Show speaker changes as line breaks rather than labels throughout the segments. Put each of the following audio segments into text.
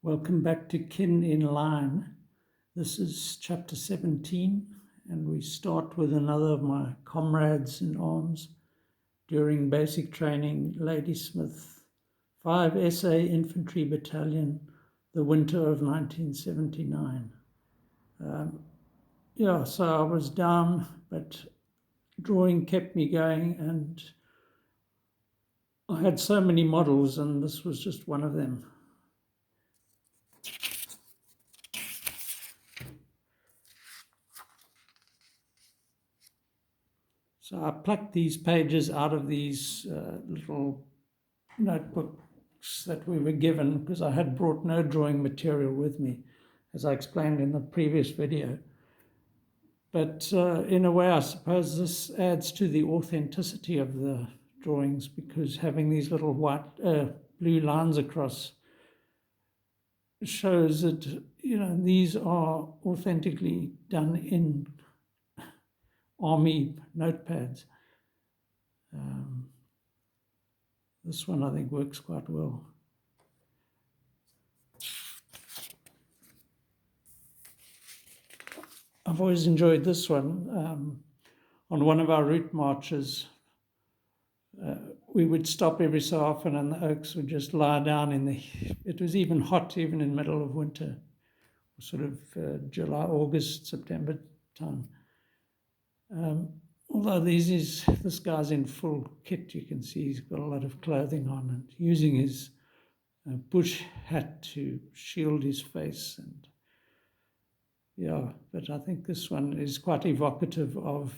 Welcome back to Kin in Line. This is chapter 17, and we start with another of my comrades in arms during basic training, Ladysmith 5 SA Infantry Battalion, the winter of 1979. So I was down, but drawing kept me going, and I had so many models, and this was just one of them. So I plucked these pages out of these little notebooks that we were given because I had brought no drawing material with me, as I explained in the previous video. But in a way, I suppose this adds to the authenticity of the drawings, because having these little blue lines across shows that, these are authentically done in army notepads. This one I think works quite well. I've always enjoyed this one. On one of our route marches, we would stop every so often, and the oaks would just lie down it was even hot, even in the middle of winter, sort of July, August, September time. Although this guy's in full kit, you can see he's got a lot of clothing on and using his bush hat to shield his face. And but I think this one is quite evocative of,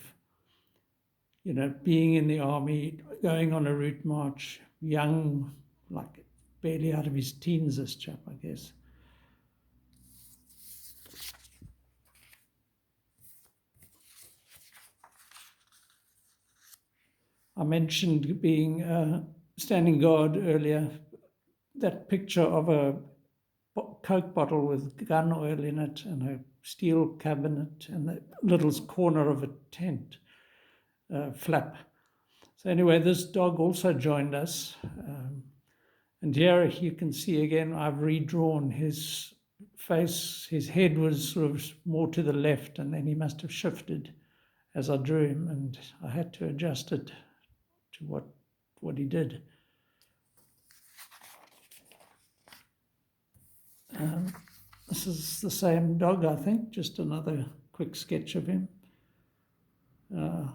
being in the army, going on a route march, young, like barely out of his teens, this chap, I guess. I mentioned being standing guard earlier. That picture of a Coke bottle with gun oil in it and a steel cabinet and the little corner of a tent flap. So anyway, this dog also joined us. And here you can see again, I've redrawn his face. His head was sort of more to the left, and then he must have shifted as I drew him, and I had to adjust it to what he did. This is the same dog, I think, just another quick sketch of him. And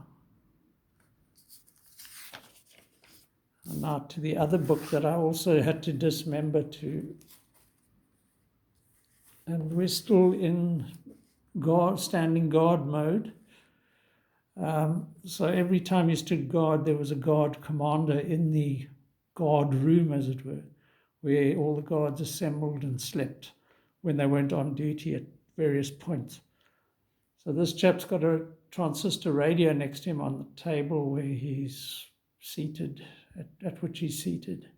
now to the other book that I also had to dismember to. And we're still in standing guard mode. So every time you stood guard, there was a guard commander in the guard room, as it were, where all the guards assembled and slept when they weren't on duty at various points. So this chap's got a transistor radio next to him on the table where he's seated, at which he's seated.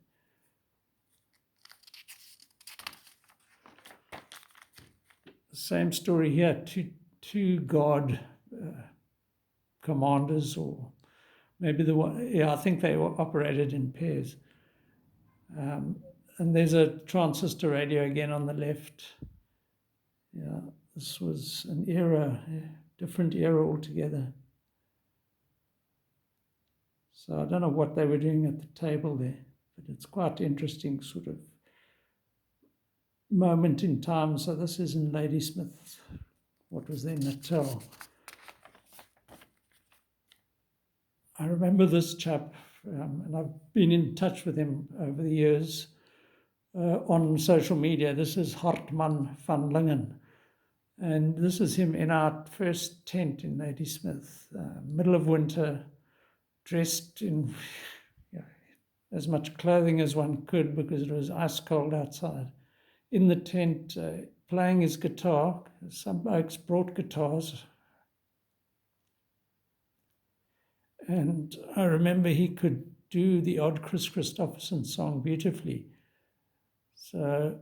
Same story here, two guard commanders, or maybe I think they operated in pairs. And there's a transistor radio again on the left. This was an era, different era altogether. So I don't know what they were doing at the table there, but it's quite interesting sort of moment in time. So this is in Ladysmith, what was then Natal. I remember this chap, and I've been in touch with him over the years on social media. This is Hartman van Lingen, and this is him in our first tent in Ladysmith, middle of winter, dressed in as much clothing as one could because it was ice cold outside. In the tent, playing his guitar. Some folks brought guitars. And I remember he could do the odd Chris Christopherson song beautifully. So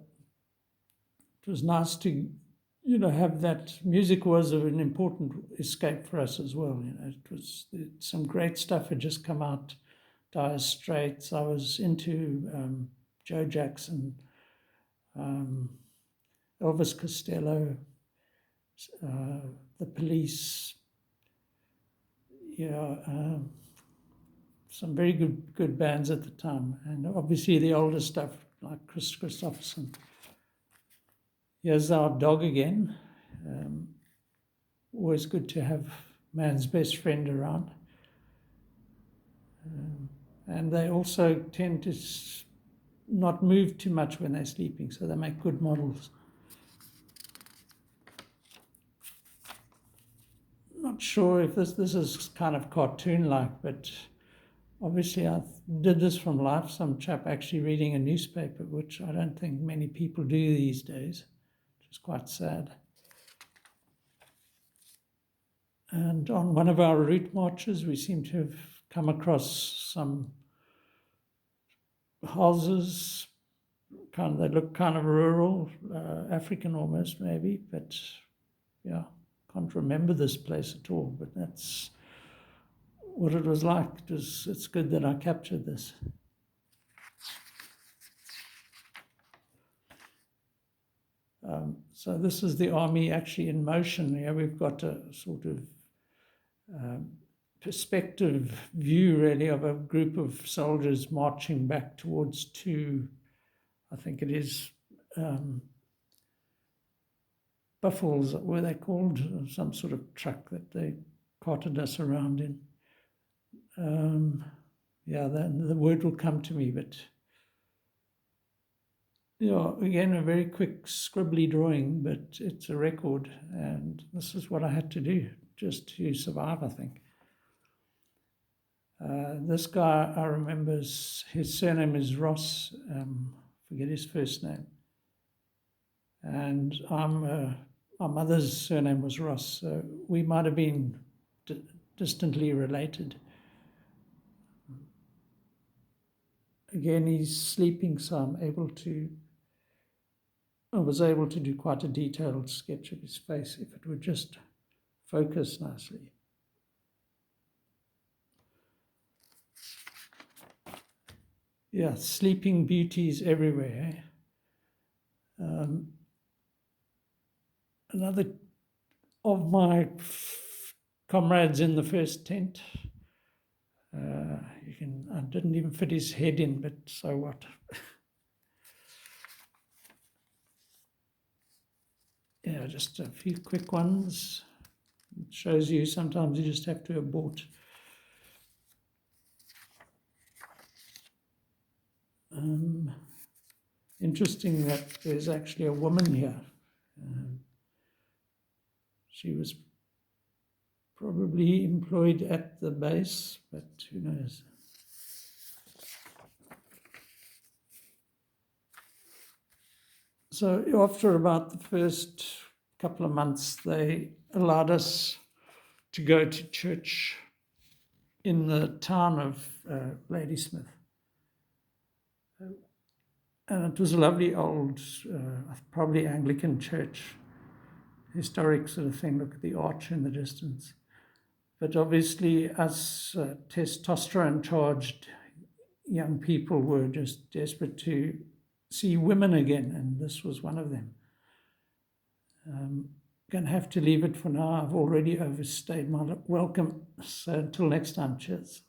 it was nice to, have that. Music was an important escape for us as well. Some great stuff had just come out. Dire Straits. I was into Joe Jackson. Elvis Costello, the Police, some very good bands at the time, and obviously the older stuff like Chris Christopherson. Here's our dog again. Always good to have man's best friend around. And they also tend to not move too much when they're sleeping, so they make good models. Not sure if this is kind of cartoon-like, but obviously I did this from life. Some chap actually reading a newspaper, which I don't think many people do these days, which is quite sad. And on one of our route marches, we seem to have come across some houses, they look kind of rural, African almost maybe, but yeah, can't remember this place at all, but that's what it was like. It's good that I captured this. So this is the army actually in motion. Here we've got a sort of perspective view really of a group of soldiers marching back towards I think it is buffles, were they called? Some sort of truck that they carted us around in. The word will come to me, but again, a very quick scribbly drawing, but it's a record, and this is what I had to do just to survive, I think. This guy, I remember, his surname is Ross, forget his first name. And our mother's surname was Ross, so we might have been distantly related. Again, he's sleeping, so I was able to do quite a detailed sketch of his face if it would just focus nicely. Yeah, sleeping beauties everywhere. Another of my comrades in the first tent. I didn't even fit his head in, but so what? Yeah, just a few quick ones. It shows you sometimes you just have to abort. Interesting that there's actually a woman here. She was probably employed at the base, but who knows? So after about the first couple of months, they allowed us to go to church in the town of Ladysmith. And it was a lovely old, probably Anglican church, historic sort of thing. Look at the arch in the distance. But obviously us testosterone-charged young people were just desperate to see women again, and this was one of them. Going to have to leave it for now. I've already overstayed my welcome. So until next time, cheers.